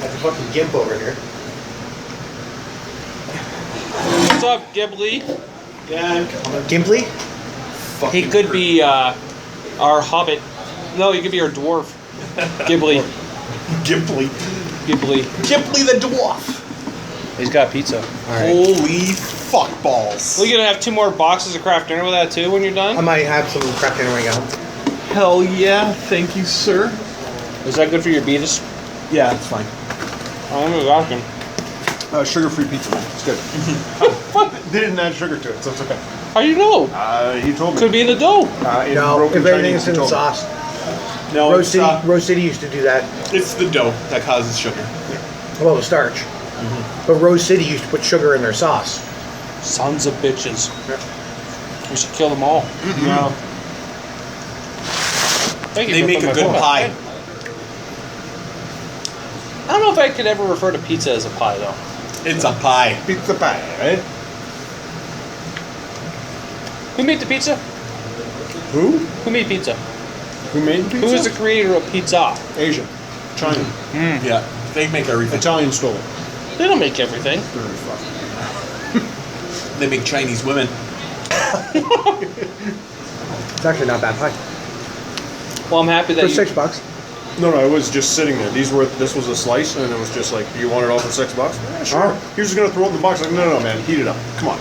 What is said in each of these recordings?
That's a fucking gimp over here. What's up, Ghibli? Yeah. Gimply? He could be our hobbit. No, he could be our dwarf. Ghibli. Gimply. Ghibli. Gimply the dwarf. He's got pizza. Alright. Holy fuck balls. Well, you're gonna have 2 more boxes of craft dinner with that too when you're I done? might have some crap dinner when I get home. Hell yeah. Thank you, sir. Is that good for your beatus? Yeah, it's fine. I'm just asking. Sugar-free pizza, man. It's good. They didn't add sugar to it, so it's okay. How do you know? He told me. Could be in the dough. In No, broken if anything, Chinese, it's in he the told me. sauce. No, Rose City used to do that. it's the dough that causes sugar. Well, the starch. But Rose City used to put sugar in their sauce. Sons of bitches. We should kill them all. No. Thank you They for make putting a my good phone pie. back. I don't know if I could ever refer to pizza as a pie though. It's a pie. Pizza pie, right? Who made the pizza? Who? Who made pizza? Who made the pizza? Who is the creator of pizza? Asia. China. Yeah, they make everything. Italian stole it. They don't make everything. They make Chinese women. It's actually not bad pie. Well, I'm happy that For you... $6. No, it was just sitting there. This was a slice, and it was just like, do you want it all for $6? Yeah, sure. Oh. He was just gonna throw it in the box. Like, no, man, heat it up. Come on.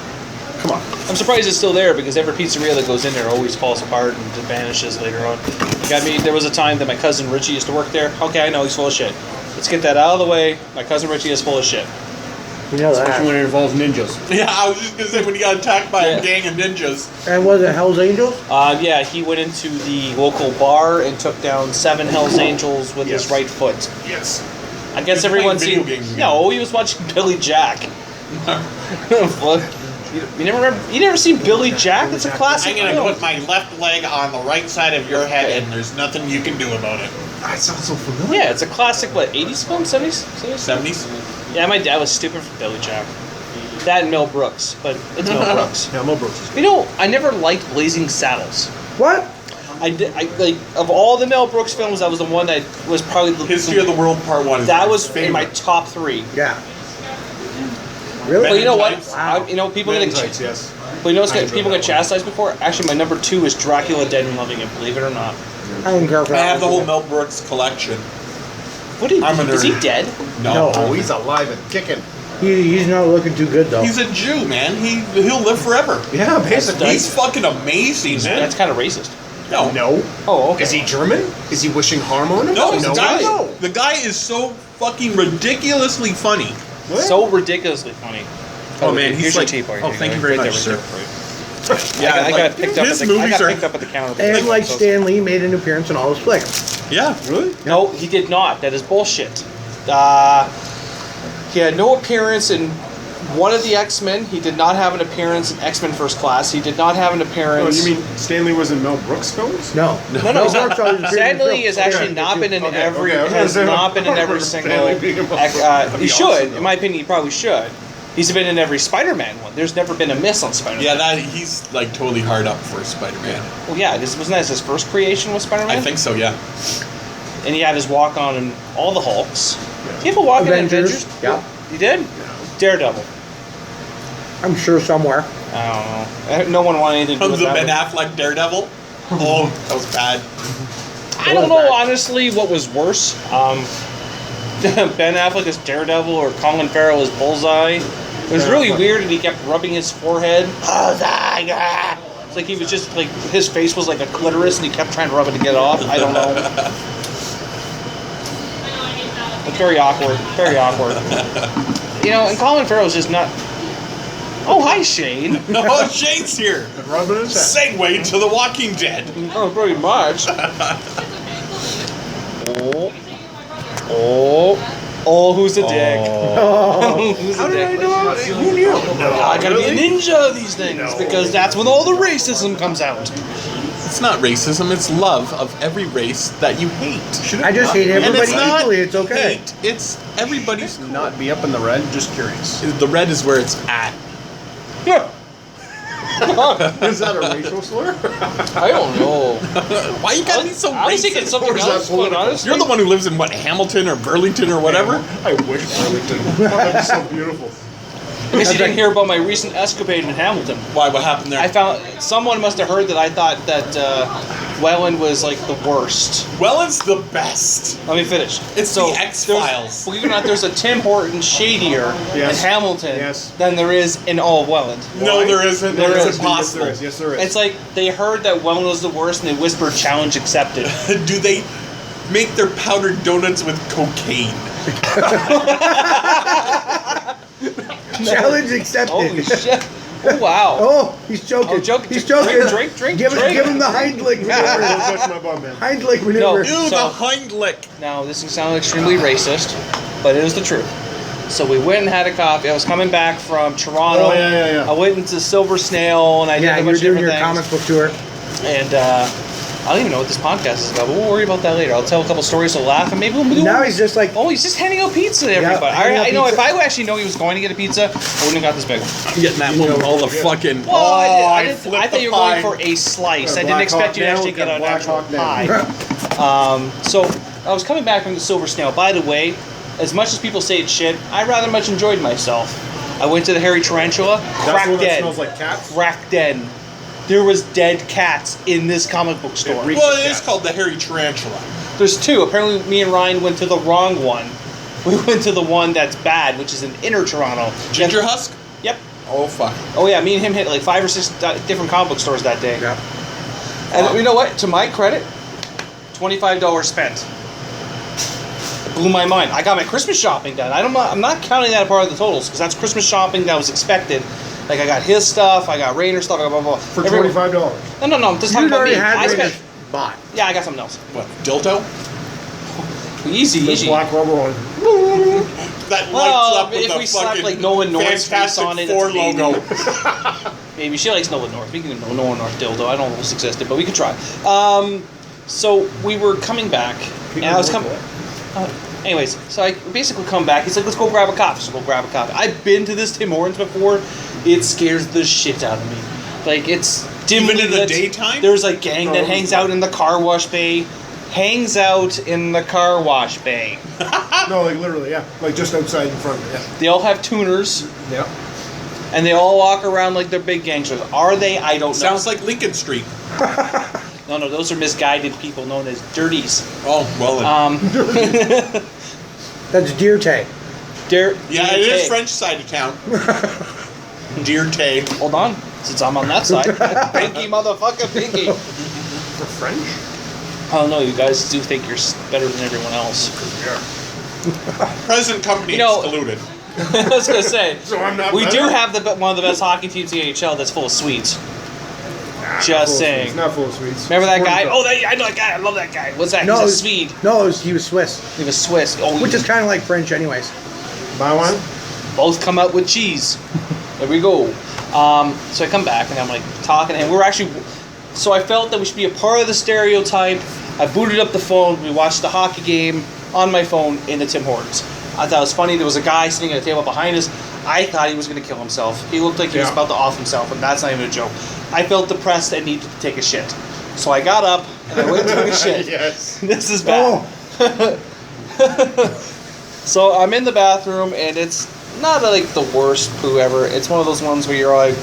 I'm surprised it's still there because every pizzeria that goes in there always falls apart and vanishes later on. There was a time that my cousin Richie used to work there. Okay, I know he's full of shit. Let's get that out of the way. My cousin Richie is full of shit. You know Especially that. when it involves ninjas. Yeah, I was just gonna say when he got attacked by Yeah. a gang of ninjas. And was it Hell's Angels? Yeah, he went into the local bar and took down 7 Hell's Angels with his Yes. right foot. Yes. I guess He's everyone's playing seen. video games again. No, he was watching Billy Jack. What? You never remember? You never seen Billy Jack? It's a classic. I'm gonna film. put my left leg on the right side of your head, and there's nothing you can do about it. That sounds so familiar. Yeah, it's a classic. What, 80s film? 70s? 70s? Yeah, my dad was stupid for Billy Jack. That and Mel Brooks, but it's Mel Brooks. Yeah, Mel Brooks is good. You know, I never liked Blazing Saddles. What? I like of all the Mel Brooks films, that was the one that was probably the History of the World Part 1 is that my was favorite. in my top 3. Yeah. Really? But you know what? Tights. People Men in get Tights, yes. but you know I enjoyed people that get one. chastised before. Actually, my number 2 is Dracula Dead and Loving It. Believe it or not. I didn't care for I that. have the whole Mel Brooks collection. What did I'm a is he nerd. dead? No. Oh, he's alive and kicking. He's not looking too good though. He's a Jew, man. He'll live forever. Yeah, basically. He's fucking amazing, man. That's kind of racist. No, No. Oh, okay. Is he German? Is he wishing harm on him? no, no. the guy is so fucking ridiculously funny. So ridiculously funny. Oh, man, he's here's like- your tea party. oh, thank you very Right much, there, sir. right there. Yeah, I got picked up. his I movies got are. picked up at the counter. And like So- Stan Lee made an appearance in all his flicks. Yeah, really. No, he did not. That is bullshit. He had no appearance in one of the X-Men. He did not have an appearance in X-Men First Class. He did not have an Oh, appearance. you mean Stanley was in Mel Brooks films? No. No, Brooks always appeared in Stanley has films. actually not been in Okay, every. okay, I was Has gonna say, not been in every Stanley single. being in Mel He Brooks. should, Awesome, in my opinion, he probably should. He's been in every Spider-Man one. There's never been a miss on Spider-Man. Yeah, he's like totally hard up for Spider-Man. Well, yeah, this wasn't that his first creation with Spider-Man. I think so. Yeah. And he had his walk on in all the Hulks. Did he have a walk on in Avengers. Avengers? Yeah. You did? Daredevil. I'm sure somewhere. I don't know. No one wanted anything to do Comes with the Ben that. Affleck Daredevil. Oh, that was bad. I don't know, honestly, what was worse. Ben Affleck as Daredevil or Colin Farrell as Bullseye. It was really weird and he kept rubbing his forehead. Bullseye! Ah! It's like he was just like, his face was like a clitoris and he kept trying to rub it to get it off. I don't know. It's very awkward. Very awkward. You know, and Colin Farrell's just not... Oh, hi, Shane. Oh, Shane's here. Rubbing his head. Segue to The Walking Dead. Oh, pretty much. Oh, who's the dick? Oh. Who's the How did I dick? know? Who knew? No, I gotta really? be a ninja of these things because that's when all the racism comes out. It's not racism. It's love of every race that you hate. I just hate And everybody it's not equally. It's okay. hate. It's everybody's. Not be up in the red. Just curious. The red is where it's at. Is that a racial slur? I don't know. Why you gotta be so I was thinking racist? something Or is that else, but political? honestly, You're the one who lives in what, Hamilton or Burlington or whatever? I wish Burlington. That'd be so beautiful. I guess you didn't hear about my recent escapade in Hamilton. Why? What happened there? I found someone must have heard that I thought that Welland was like the worst. Welland's the best. Let me finish. It's the X-Files. Believe it or not, there's a Tim Hortons shadier Yes. in Hamilton Yes. than there is in all of Welland. No, there isn't. There It's is. impossible. Yes, there is. It's like they heard that Welland was the worst and they whispered challenge accepted. Do they make their powdered donuts with cocaine? Challenge accepted. Holy shit. Oh, wow. Oh, he's joking. Oh, joking. He's joking. Drink. Give him the hind leg Don't maneuver. touch my bum, man. Hind leg maneuver. No. Ew, So- the hind lick. Now, this can sound extremely racist, but it is the truth. So we went and had a coffee. I was coming back from Toronto. Oh, yeah. I went into Silver Snail and I Yeah, did a you were bunch of doing different your things. comic book tour. And I don't even know what this podcast is about, but we'll worry about that later. I'll tell a couple stories to laugh, and maybe we'll do. Now he's just like, Oh, he's just handing out pizza to everybody. handing out I know. pizza. If I actually know he was going to get a pizza, I wouldn't have got this big one. I'm getting that one with all the fucking. Well, I flipped thought you were the going pie. for a slice. I Got a didn't Black expect Hawk you to actually down, get an got a actual Black Hawk pie. So I was coming back from the Silver Snail. By the way, as much as people say it's shit, I rather much enjoyed myself. I went to the Hairy Tarantula. That's Crack the one that dead. smells like cats? Crack dead. There was dead cats in this comic book store. reeks Well, of it is cats. called the Hairy Tarantula. There's two. Apparently, me and Ryan went to the wrong one. We went to the one that's bad, which is in Inner Toronto. Ginger husk? Yep. Oh, fuck. Oh yeah, me and him hit like 5 or 6 different comic book stores that day. yeah. And you know what? To my credit, $25 spent. It blew my mind. I got my Christmas shopping done. I'm not counting that a part of the totals because that's Christmas shopping that was expected. Like I got his stuff, I got Rainer stuff, I got blah blah. For Everyone- $25. No, I'm just talking You'd about already me. had I spent. Raiders bought. Yeah, I got something else. What? Dildo? Easy. This black rubber one. That Well, lights up with if the we slap fucking like Nolan North's face Fantastic on it, Four it's maybe. logo. Maybe she likes Nolan North. Speaking of Nolan North dildo, I don't know if this existed, but we could try. So we were coming back, and I was coming. Anyways, so I basically come back. He's like, "Let's go grab a coffee." So we'll grab a coffee. I've been to this Tim Hortons before. It scares the shit out of me. Like it's dimly Even in the lit. daytime? There's a gang that hangs out in the car wash bay. Hangs out in the car wash bay. No, like literally, yeah. Like just outside in front of it, They all have tuners. yeah. And they all walk around like they're big gangsters. Are they? I don't know. Sounds like Lincoln Street. No, those are misguided people known as dirties. Oh, well then. That's deer tag. Yeah, it is French side of town. Deer Tay. Hold on, since I'm on that side. Pinky, motherfucker, pinky. For French? Oh no, you guys do think you're better than everyone else. Present company You know- excluded. I was gonna say, So I'm not we do better? have one of the best hockey teams in the AHL that's full of sweets. Just saying. It's not full of sweets. Remember that guy? Sporting Oh, I know that guy. I love that guy. What's that? No, He's a it was- Swede. No, he was Swiss, He was Swiss. Oh, which is kind of like French, anyways. stuff. Buy one? both come out with cheese. There we go. So I come back and I'm like talking to him. We're actually, so I felt that we should be a part of the stereotype. I booted up the phone. We watched the hockey game on my phone in the Tim Hortons. I thought it was funny. There was a guy sitting at a table behind us. I thought he was going to kill himself. He looked like he was Yeah. about to off himself, and that's not even a joke. I felt depressed and needed to take a shit. So I got up and I went to take a shit. Yes. This is bad. So I'm in the bathroom and it's not like the worst poo ever. It's one of those ones where you're like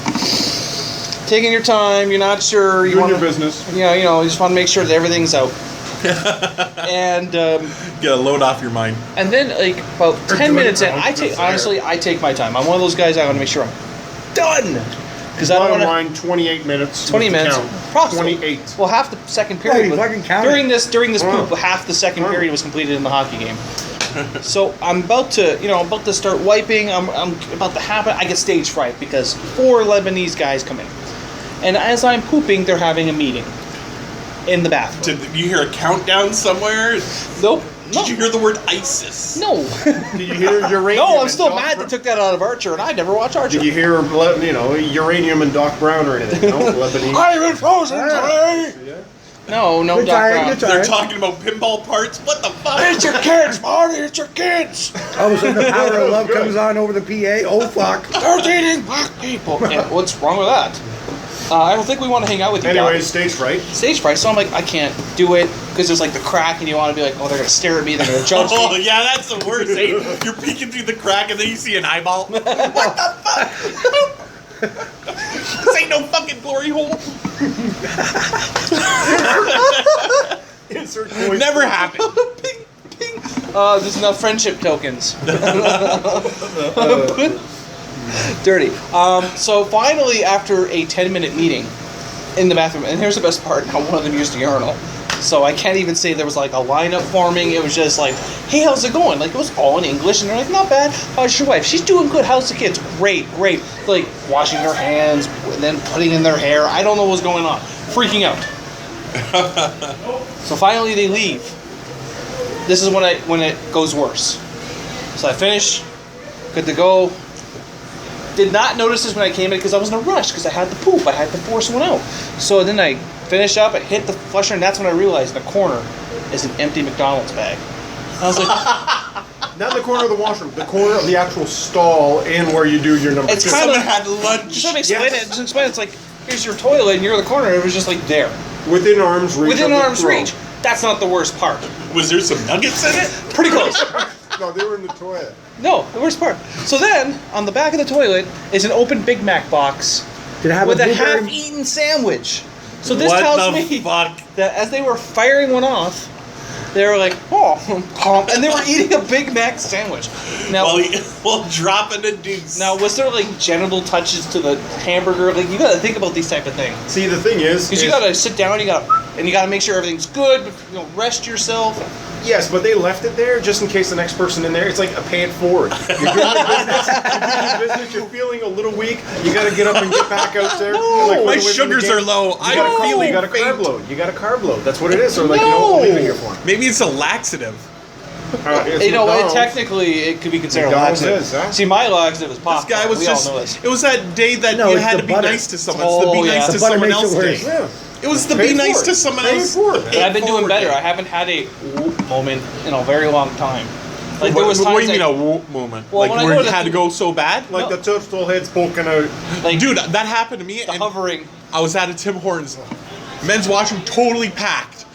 taking your time, you're not sure, Doing your business. you just want to make sure that everything's out. and Get a load off your mind. and then like about 10 doing minutes it in, wrong, I take it's honestly I take my time. I'm one of those guys I want to make sure I'm done because I don't Bottom want to. line, 28 minutes. 20 with the minutes. count. Approximately. 28. Well, half the second Yeah, period you was, fucking counted. during this Wow. poop, half the second Wow. period was completed in the hockey game. So I'm about to start wiping. I'm about to happen. I get stage fright because 4 Lebanese guys come in, and as I'm pooping, they're having a meeting in the bathroom. Did you hear a countdown somewhere? Nope. Did you hear the word ISIS? No. Did you hear uranium? No, I'm and still Doc mad they took that out of Archer, and I never watch Archer. Did you hear, uranium and Doc Brown or anything? No, Lebanese. I'm in frozen today. Yeah. No, Good Doc time, Brown. good They're time. talking about pinball parts? What the fuck? It's your kids, Marty. It's your kids. All of a sudden, the power of love Good. comes on over the PA. Oh fuck! They're dating black people. And what's wrong with that? I don't think we want to hang out with you Anyways, guys. stage fright. Stage fright. So I'm like, I can't do it because there's like the crack, and you want to be like, oh, they're gonna stare at me, they're gonna judge Oh me. yeah, that's the worst. Eh? You're peeking through the crack and then you see an eyeball. What the fuck? This ain't no fucking glory hole. Insert voice. Never happened. Ping, ping. There's enough friendship tokens. Dirty. So finally, after a 10-minute meeting in the bathroom, and here's the best part: how one of them used a urinal. So I can't even say there was like a lineup forming. It was just like, hey, how's it going? Like, it was all in English, and they're like, not bad. How's your wife? She's doing good. How's the kids? Great, great. Like washing their hands, and then putting in their hair. I don't know what's going on. Freaking out. So finally they leave. This is when it goes worse. So I finish, good to go. Did not notice this when I came in because I was in a rush because I had to poop. I had to force one out. So then I finish up, I hit the flusher, and that's when I realized in the corner is an empty McDonald's bag. I was like, Not the corner of the washroom, the corner of the actual stall in where you do your number It's two. kind of- Someone had lunch. just explain it. Just explain it. It's like, here's your toilet, and you're in the corner. It was just like there, Within arm's reach. within of the arm's throw. reach. That's not the worst part. Was there some nuggets in it? Pretty close. No, they were in the toilet. No, the worst part. So then, on the back of the toilet is an open Big Mac box Did it have with a a blueberry? half-eaten sandwich. So this What tells the me fuck? that as they were firing one off, they were like, oh, and they were eating a Big Mac sandwich. Now, Well, dropping a deuce. now was there like genital touches to the hamburger? Like, you gotta think about these type of things. See, the thing is... Because you gotta sit down, you gotta make sure everything's good, you know, rest yourself. Yes, but they left it there just in case the next person in there. It's like a pay it forward. You're doing your business. You're doing your business. You're feeling a little weak. You got to get up and get back out there. No. Like, My right away from the sugars game. are low. You got a I'm carb, you got a feeling carb faint. load. You got a carb load. That's what it is. So like, you know, No. what we're leaving here for. Maybe it's a laxative. It's You know, McDonald's. technically, it could be considered a McDonald's laxative. is, huh? See, my laxative is This popcorn. guy was we just. all know this. It was that day that No, you it's had the to be butter. nice to someone. It's the be Oh, nice yeah. to The butter someone makes it else worse. day. Yeah. It was the Pay be it nice forward. to someone Pay it else. forward. And I've been doing forward better. day. I haven't had a whoop moment in a very long time. Like, What, there was what times do you mean I- a whoop moment? Well, like when I where go you to had the- to go so bad? Like No. the toadstool head's poking out. like, Dude, that happened to me. the And hovering. I was at a Tim Hortons men's washroom, totally packed.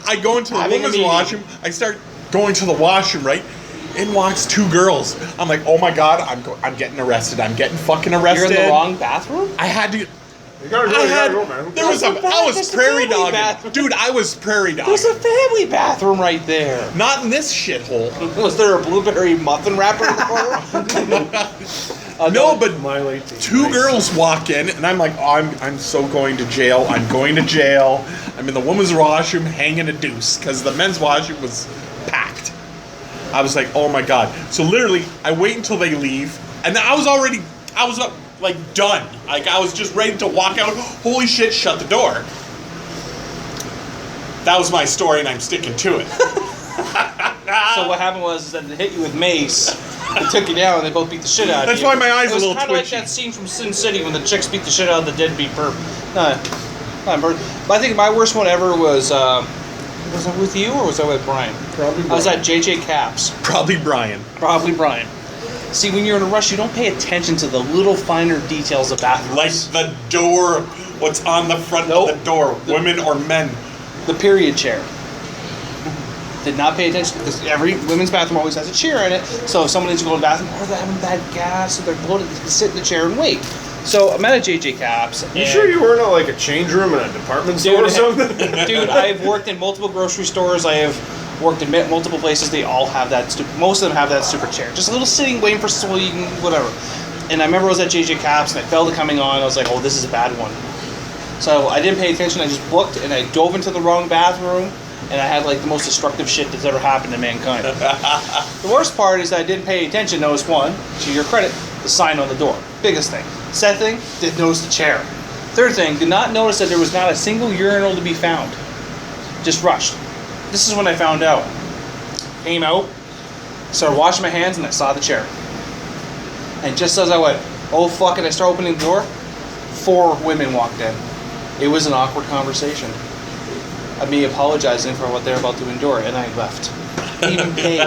I go into the Having a women's meeting. washroom. I start going to the washroom, right? In walks two girls. I'm like, oh my god, I'm getting arrested. I'm getting fucking arrested. You're in the wrong bathroom? I had to. You gotta go, I you had. gotta go, man. There was a. That's the I was that's the prairie family dogging. bathroom. Dude, I was prairie There's a dogging. family bathroom right there. Not in this shithole. Was there a blueberry muffin wrapper in the corner? No, but My late tea. two Nice. girls walk in, and I'm like, oh, I'm so going to jail. I'm going to jail. I'm in the women's washroom hanging a deuce because the men's washroom was packed. I was like, oh my god. So literally, I wait until they leave, and I was up, like done. Like I was just ready to walk out. Holy shit! Shut the door. That was my story, and I'm sticking to it. So what happened was that they hit you with mace, they took you down, and they both beat the shit out of That's you. why my eyes it are a was little kind of like twitchy. that scene from Sin City when the chicks beat the shit out of the deadbeat perp. But I think my worst one ever was I with you or was I with Brian? Probably I was at JJ Caps. Probably Brian. Probably Brian. See, when you're in a rush, you don't pay attention to the little finer details of Like bathrooms. the door, what's on the front Nope. of the door, women or men. The period chair. Did not pay attention because every women's bathroom always has a chair in it. So if someone needs to go to the bathroom or they're having bad gas or they're bloated, they can sit in the chair and wait. So I'm at a JJ Caps. You and- sure you weren't at like a change room in a department store or something? Dude, I've worked in multiple grocery stores. I have worked in multiple places. They all have that. Most of them have that stupid chair. Just a little sitting, waiting for so you can whatever. And I remember I was at JJ Caps and I felt it coming on. I was like, oh, this is a bad one. So I didn't pay attention. I just booked and I dove into the wrong bathroom. And I had like the most destructive shit that's ever happened to mankind. The worst part is that I didn't pay attention. Notice one, to your credit, the sign on the door. Biggest thing. Second thing, didn't notice the chair. Third thing, did not notice that there was not a single urinal to be found. Just rushed. This is when I found out. Came out, started washing my hands, and I saw the chair. And just as I went, oh fuck it, I started opening the door, 4 women walked in. It was an awkward conversation. Of me apologizing for what they're about to endure, and I left. Even paid.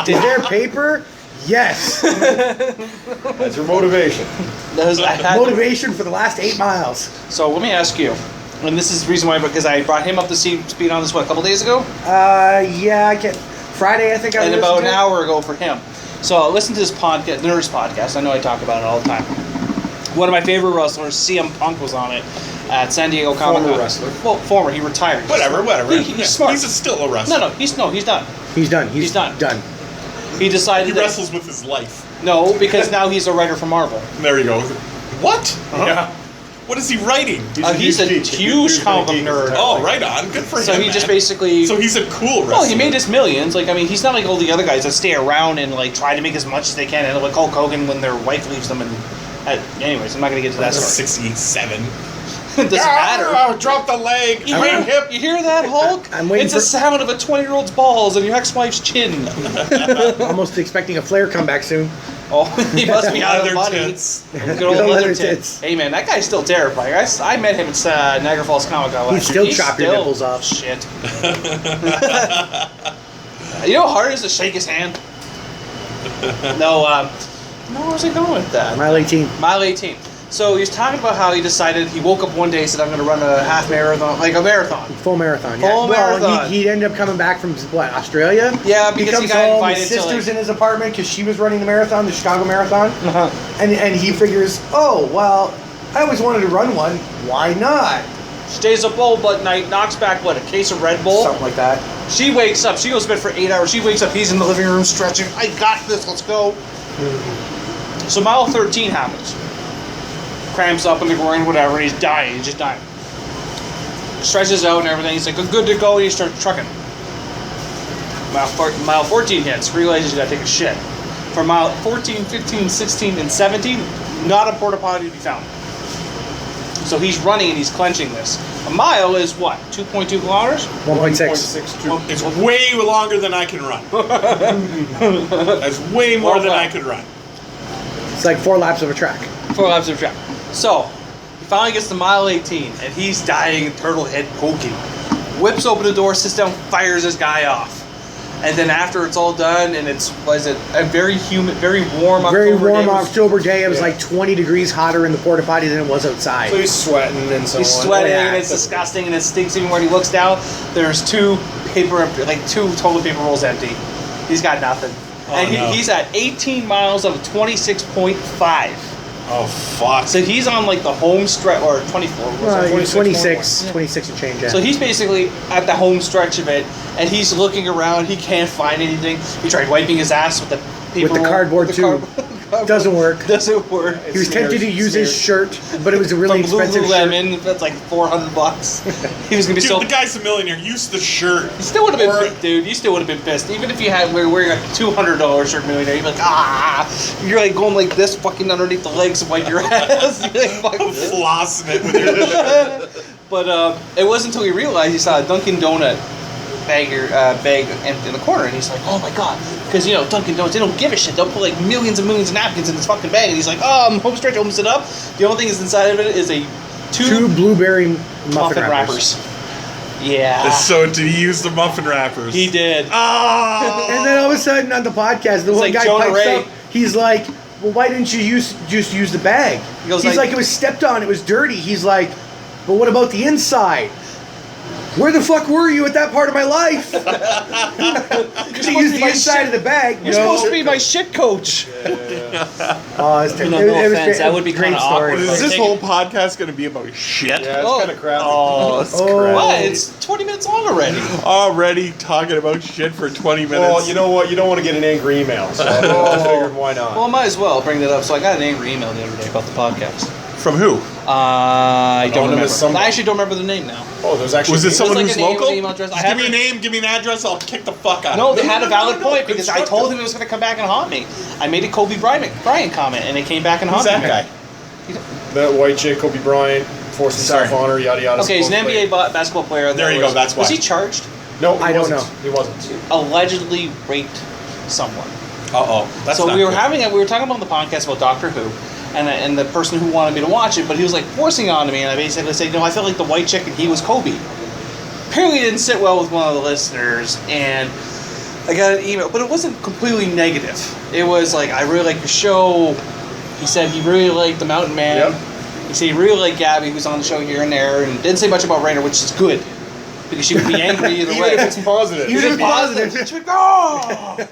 Is there paper? Yes. That's your motivation. Motivation for the last 8 miles. So let me ask you, and this is the reason why, because I brought him up to speed on this, what, a couple days ago? Yeah, I get Friday, I think I And listened about to an it. hour ago for him. So listen to this podcast, Nerdist podcast. I know I talk about it all the time. One of my favorite wrestlers, CM Punk, was on it at San Diego Comic-Con. Former wrestler. Well, former. He retired. Whatever. He's smart. He's still a wrestler. No, he's done. He's done. He's done. done. He decided He that- wrestles with his life. No, because now he's a writer for Marvel. There you go. What? Yeah. What is he writing? He's a huge comic book nerd. Oh, right on. Good for him. So he just man. basically. So he's a cool wrestler. Well, he made his millions. Like, I mean, he's not like all the other guys that stay around and like try to make as much as they can. And like Hulk Hogan when their wife leaves them. Anyways, I'm not gonna get to that story. 67. It doesn't matter. Drop the leg. You Right hear, hip. you hear that, Hulk? I'm waiting It's the sound of a 20-year-old's balls on your ex-wife's chin. Almost expecting a Flair comeback soon. Oh, he must be out of Leather money. tits. Good old Leather leather tits. tits. Hey man, that guy's still terrifying. I met him at Niagara Falls Comic Con last He'd year. still chop your nipples off. Shit. You know how hard it is to shake his hand? No, where was I going with that? Mile 18. Mile 18. So he was talking about how he decided, he woke up one day and said, I'm going to run a half marathon, like a marathon. Full marathon. Full marathon. Well, he'd end up coming back from what, Australia? Yeah, because he comes got home, invited his to, sister's like- in his apartment because she was running the marathon, the Chicago Marathon, Uh-huh. and he figures, oh well, I always wanted to run one. Why not? Stays up all but night, knocks back, what, a case of Red Bull? Something like that. She wakes up, she goes to bed for 8 hours, she wakes up, he's in the living room stretching, I got this, let's go. So mile 13 happens. Cramps up in the groin, whatever, and he's dying, he's just dying. Stretches out and everything, he's like, good to go, and he starts trucking. Mile 14 hits, realizes you gotta take a shit. For mile 14, 15, 16, and 17, not a porta potty to be found. So he's running and he's clenching this. A mile is what, 2.2 kilometers? 1.6. It's way longer than I can run. That's way more than I could run. It's like 4 laps of a track. 4 laps of track. So, he finally gets to mile 18, and he's dying, turtle head poking. Whips open the door, sits down, fires this guy off. And then after it's all done, and it's, was it a very humid, very warm October Very warm day, October day. It was like 20 degrees hotter in the porta potty than it was outside. So he's sweating and so He's on. sweating, Oh, yeah. and it's disgusting, and it stinks even when he looks down. There's two toilet paper rolls empty. He's got nothing. And he's at 18 miles of 26.5. Oh, fuck. So he's on like the home stretch, or 24. Well, 26, 26 and change. Yeah. So he's basically at the home stretch of it, and he's looking around. He can't find anything. He tried wiping his ass with the paper With the roll- cardboard with the tube. cardboard. Doesn't work. Doesn't work. He was tempted to use his shirt, but it was a really From expensive shirt. Lululemon, that's like $400. He was gonna be Dude, so. the guy's a millionaire. Use the shirt. You still would have Or- been, dude. You still would have been pissed, even if you were wearing a $200 shirt, millionaire. You'd be like, ah, you're like going like this, fucking underneath the legs to wipe your ass. You're like, fuck this. Flossing it with your But it wasn't until he realized he saw a Dunkin' Donut bag empty in the corner, and he's like, oh my god, because you know Dunkin' Donuts, they don't give a shit. They'll put like millions and millions of napkins in this fucking bag, and he's like, oh, I'm home stretch, opens it up. The only thing that's inside of it is two blueberry muffin wrappers. Yeah, So did he use the muffin wrappers? he did. Oh! And then all of a sudden on the podcast, the one like guy Jonah pipes Ray. up. He's like, well, why didn't you just use the bag? He goes He's like- like, it was stepped on. It was dirty. He's like, but what about the inside? Where the fuck were you at that part of my life? To use the inside of the bag. You're supposed to be my shit coach. Oh, it's No offense, that would be great kinda story. awkward. Is this Take whole it. podcast going to be about shit? Yeah, it's Oh. kind of crappy. Oh, it's Oh. What? It's 20 minutes long already. already talking about shit for 20 minutes. Well, you know what? You don't want to get an angry email, so I figured why not. Well, I might as well bring that up. So I got an angry email the other day about the podcast. From who? I don't remember. Anonymous somebody. I actually don't remember the name now. Oh, there's actually. Was it someone like who's a name, local? an email address. I Just give me a haven't- name, give me an address, I'll kick the fuck out No, of they it. had a valid No, point because I told him it was going to come back and haunt me. I made a Kobe Bryant comment, and it came back and Who's haunted that me. guy? That white chick, Kobe Bryant, forced Sorry. himself honor, yada yada. Okay, he's an supposedly. NBA basketball player. There you go, that's Was why. he charged? No, he I don't wasn't. know. He wasn't. Allegedly raped someone. Uh-oh. That's So not we were good. we were talking about the podcast about Doctor Who, and the person who wanted me to watch it, but he was like forcing it onto me, and I basically said, I felt like the white chick and he was Kobe. Apparently it didn't sit well with one of the listeners, and I got an email, but it wasn't completely negative. It was like, I really like your show. He said he really liked the Mountainman. Yep. He said he really liked Gabby, who's on the show here and there, and didn't say much about Rainer, which is good. Because she would be angry either way. Even if it's positive. Even if positive. She would go, "Oh!"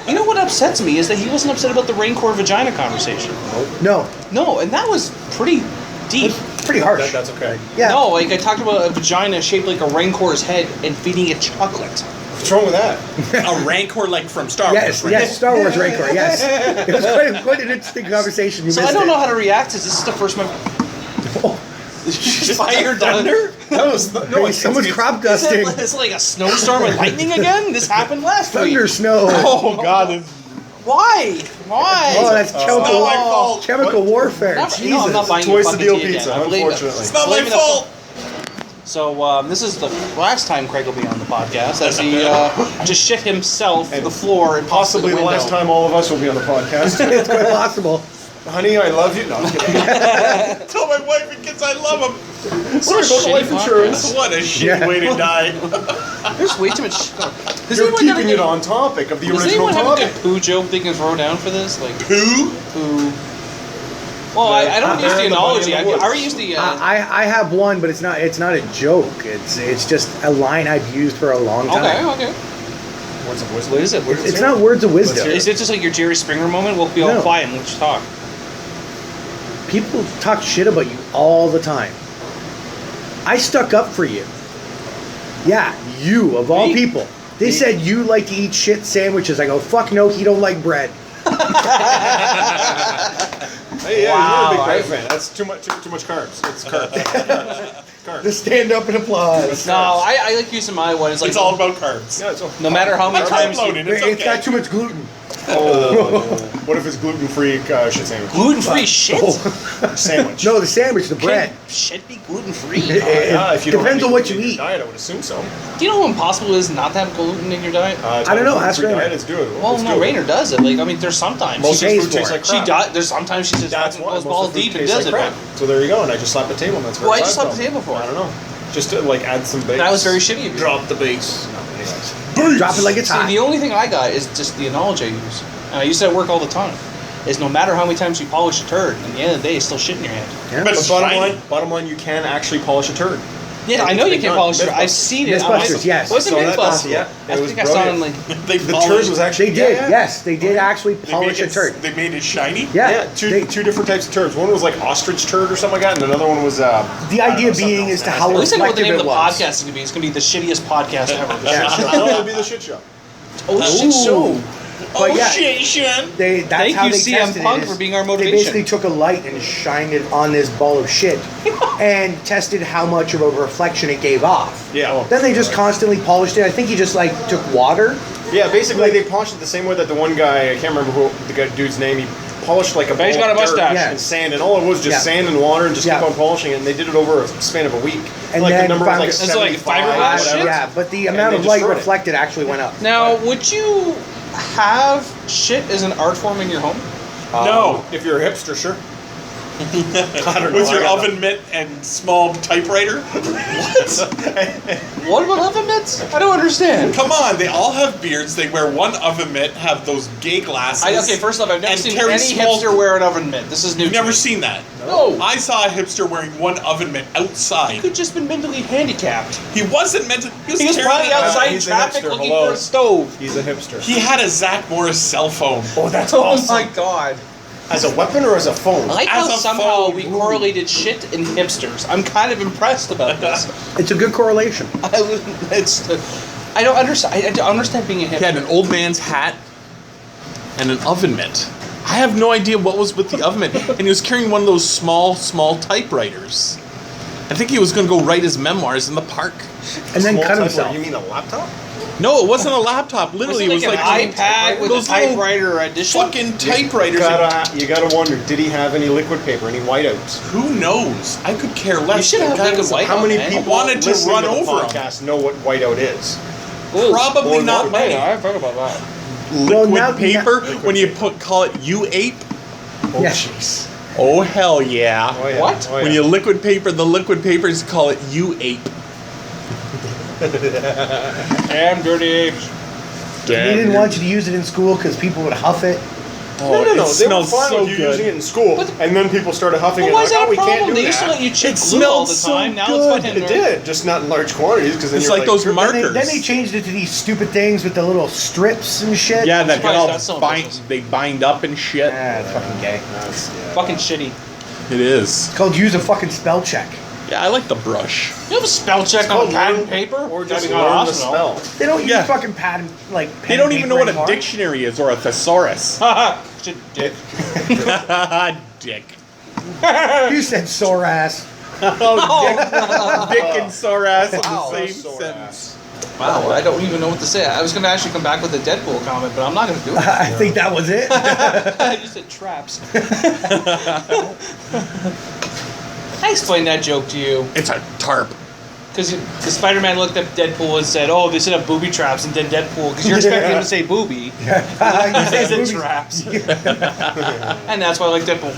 You know what upsets me is that he wasn't upset about the Rain Core vagina conversation. No, No, and that was pretty deep. pretty harsh. That's okay. Yeah. No, like I talked about a vagina shaped like a Raincore's head and feeding it chocolate. What's wrong with that? A rancor like from Star Yes, Wars. Right? yes, Star Wars Rancor, yes. It was quite an interesting conversation. You So I missed don't it. know how to react to this. This is the first time. Fire thunder? No, Someone's crop Is dusting. it like a snowstorm and lightning again? This happened last Thunder week. snow. Oh God! It's Why? Why? Oh, that's chemical, not my fault. chemical warfare. Never- Jesus. no, I'm not buying Twice your the fucking deal tea pizza, again. I believe it. unfortunately. not my Believe me, fault. So this is the last time Craig will be on the podcast, as he just shit himself to the floor and Possibly the window. last time all of us will be on the podcast. It's quite possible. Honey, I love you. No, I'm kidding. Tell my wife and kids I love them. Sorry about the shitty life insurance. What a shitty Yeah. way to die. There's way too much. Does You're anyone have a keeping good, it on topic of the does original anyone have a topic. good poo joke they can throw down for this? Like Who? poo. Well, I don't use the Bear in the analogy. Bunny in the I Woods. already use the. I have one, but it's not a joke. It's just a line I've used for a long time. Okay. Words of wisdom. What is it? It's not words of wisdom. Let's hear Is it just like your Jerry Springer moment? We'll be all No. quiet and let you talk. People talk shit about you all the time. I stuck up for you. Yeah, you of all Me? people. They said you like to eat shit sandwiches. I go, fuck no, he don't like bread. Hey, yeah, Wow, you're a big I- bread fan. That's too much carbs. It's carbs. Carbs. Just stand up and applause. No, I like using my one. It's like It's all about carbs. Yeah, it's all no matter how many I'm times you, loaded. It's It's got okay. too much gluten. What if it's gluten-free shit sandwich? gluten-free shit. Sandwich. No, the sandwich, the bread. Can shit be gluten-free? Yeah, if you don't Depends have on what gluten you in eat. your diet, I would assume so. Do you know how impossible it is not to have gluten in your diet? I don't know, ask Rainer. Let's do it. Well, Let's no, do it. Rainer does it. Like, I mean, there's sometimes Most She of pays food tastes for like it. she crap. does. There's sometimes she says That's fucking why goes most balls of food deep and tastes does like it. crap. Right? So there you go, and I just slapped the table, and that's where Why'd it's you slap from. the table for? I don't know. Just to like add some bass. That was very shitty of you. Drop the bass. No, anyways. Drop it like it's See, hot. the only thing I got is just the analogy I use. And I use it at work all the time. Is no matter how many times you polish a turd, at the end of the day, it's still shit in your hand. Yeah. But But it's shiny. bottom line, you can actually polish a turd. Yeah, I know you can polish it. I've seen it. Mythbusters, yes. Was it So that- Mythbusters? yeah, I it was think I saw it in brilliant. like. They The polished- turd was actually They did, yeah, yeah. yes. They did actually They polish a made it- turd. They made it shiny. Yeah. Yeah, two different types of turds. One was like ostrich turd or something like that, and another one was. The I don't idea know, something being else is to nasty. how At least I know what the name of the reflective it was. podcast is going to be. It's going to be the shittiest podcast ever. The Yeah. shit show. No, it'd be the shit show. Oh, the shit show. But yeah, shit, Sean. that's Thank how you, they CM tested Punk, it, is for being our They motivation. basically took a light and shined it on this ball of shit and tested how much of a reflection it gave off. Yeah. Then they just constantly polished it. I think he just like took water. Yeah, basically they polished it the same way that the one guy, I can't remember the dude's name, he polished like a But he's ball got a of dirt mustache. Yeah. and sand, and all it was just Yeah. sand and water, and just Yeah. keep on polishing it, and they did it over a span of a week. And like then the number was found like it- Is it like 75, fiberglass whatever. shit? Yeah, but the amount they of light destroyed it. reflected actually went up. Now, would you have shit as an art form in your home? No. If you're a hipster, sure. I don't know. With your I got oven mitt and small typewriter? What about oven mitts? I don't understand. Come on, they all have beards. They wear one oven mitt, have those gay glasses. Okay, first off, I've never and seen carry any small- hipster wear an oven mitt. This is new. You've to never me. seen that. No. I saw a hipster wearing one oven mitt He outside. could just been mentally handicapped. He wasn't meant to. He was, He was carrying probably it outside in He's a traffic hipster, looking hello. for a stove. He's a hipster. He had a Zach Morris cell phone. Oh, that's Oh awesome. my god. As a weapon or as a phone? I like As how a somehow phone. we correlated shit and hipsters. I'm kind of impressed about this. It's a good correlation. I don't understand. I don't understand being a hipster. He had an old man's hat and an oven mitt. I have no idea what was with the oven mitt. And he was carrying one of those small typewriters. I think he was going to go write his memoirs in the park. And then Small cut typewriter. himself. You mean a laptop? No, it wasn't a laptop. Literally, Was it was an like iPad with a those little typewriter edition. fucking typewriters. You gotta wonder, did he have any liquid paper, any whiteouts? Who knows? I could care less. You should have That like a was- white. How many man. people wanted to listening run the over him. podcast know what whiteout is? Probably Or not liquid many. I thought about that. Well, Liquid now- paper. When you call it you ape. Oh, Yeah. jeez. Oh hell yeah. Oh, yeah. What? Oh, yeah. When you liquid paper, the liquid papers call it you ape. Damn dirty apes. They didn't want you to use it in school because people would huff it. Oh, No. it They were smells fine so with you good. using it in school, and then people started huffing it. Why is Like, that oh, a we can't problem? do They used to let that. you chip It glue all the smelled so time. Now good. it's fucking. It did, just not in large quantities. Because It's like those Then markers. they changed it to these stupid things with the little strips and shit. Yeah, that get surprised all that's still in business. they bind up and shit. Ah, it's fucking gay. Fucking shitty. It is. It's called use a fucking spell check. Yeah, I like the brush. You have a spell check on called pad learn- and paper? or just Gotta be learn the hospital. smell. They don't use Yeah. fucking pad like. They pen don't and even know paper what a anymore. dictionary is or a thesaurus. Haha. Shit, dick. Dick. You said sore ass. Oh, dick. Dick and sore ass in Wow, the that's same sore sentence. Wow, I don't even know what to say. I was going to actually come back with a Deadpool comment, but I'm not going to do it. I think that was it. You said traps. I explained that joke to you. It's a tarp. Because the Spider-Man looked at Deadpool and said, "Oh, they should have booby traps." And then Deadpool, because you're expecting him to say booby, You he said said boobies. traps. And that's why I like Deadpool.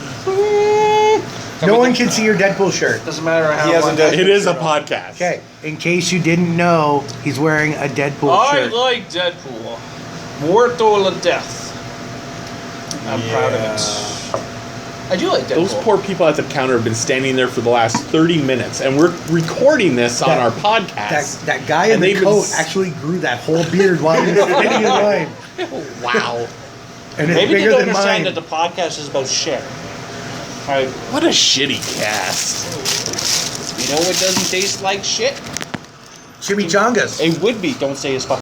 No one can see your Deadpool shirt. Doesn't matter how. He hasn't done It is a podcast. Okay, in case you didn't know, he's wearing a Deadpool I shirt. like Deadpool. Muerto la death. I'm proud of it. I do like Deadpool. Those poor people at the counter have been standing there for the last 30 minutes, and we're recording this on our podcast. That guy in And the they've been coat s- actually grew that whole beard while he was standing in line. Wow. And it's Maybe they bigger don't than understand mine. that the podcast is about shit. Right? What a shitty cast. You know what doesn't taste like shit? Chimichangas. It would be. Don't say his fucking.